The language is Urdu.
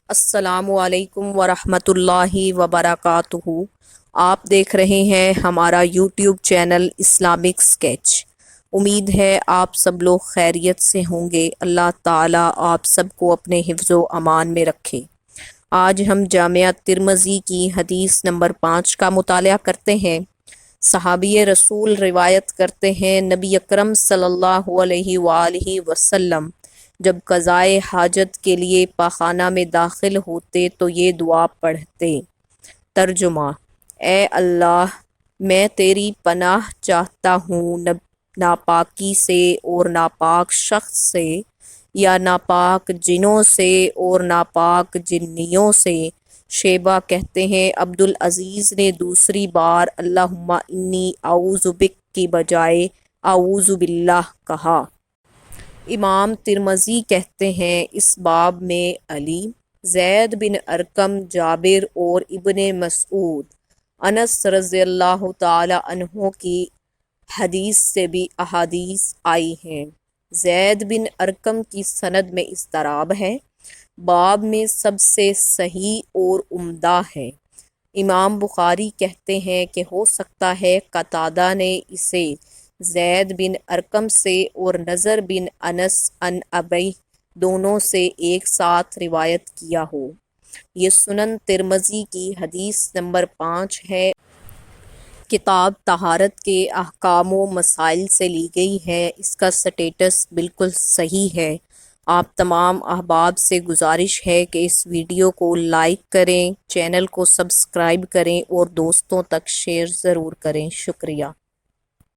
السلام علیکم ورحمۃ اللہ وبرکاتہ۔ آپ دیکھ رہے ہیں ہمارا یوٹیوب چینل اسلامک اسکیچ۔ امید ہے آپ سب لوگ خیریت سے ہوں گے۔ اللہ تعالیٰ آپ سب کو اپنے حفظ و امان میں رکھے۔ آج ہم جامعہ ترمذی کی حدیث نمبر 5 کا مطالعہ کرتے ہیں۔ صحابی رسول روایت کرتے ہیں، نبی اکرم صلی اللہ علیہ وآلہ وسلم جب قضائے حاجت کے لیے پاخانہ میں داخل ہوتے تو یہ دعا پڑھتے۔ ترجمہ: اے اللہ، میں تیری پناہ چاہتا ہوں ناپاکی سے اور ناپاک شخص سے، یا ناپاک جنوں سے اور ناپاک جنیوں سے۔ شیبہ کہتے ہیں، عبدالعزیز نے دوسری بار اللہم انی اعوذ بک کی بجائے اعوذ باللہ کہا۔ امام ترمذی کہتے ہیں، اس باب میں علی، زید بن ارقم، جابر اور ابن مسعود، انس رضی اللہ تعالی عنہ کی حدیث سے بھی احادیث آئی ہیں۔ زید بن ارقم کی سند میں اضطراب ہے، باب میں سب سے صحیح اور عمدہ ہے۔ امام بخاری کہتے ہیں کہ ہو سکتا ہے قتادہ نے اسے زید بن ارقم سے اور نضر بن انس عن ابی دونوں سے ایک ساتھ روایت کیا ہو۔ یہ سنن ترمذی کی حدیث نمبر 5 ہے۔ کتاب طہارت کے احکام و مسائل سے لی گئی ہے۔ اس کا سٹیٹس بالکل صحیح ہے۔ آپ تمام احباب سے گزارش ہے کہ اس ویڈیو کو لائک کریں، چینل کو سبسکرائب کریں اور دوستوں تک شیئر ضرور کریں۔ شکریہ۔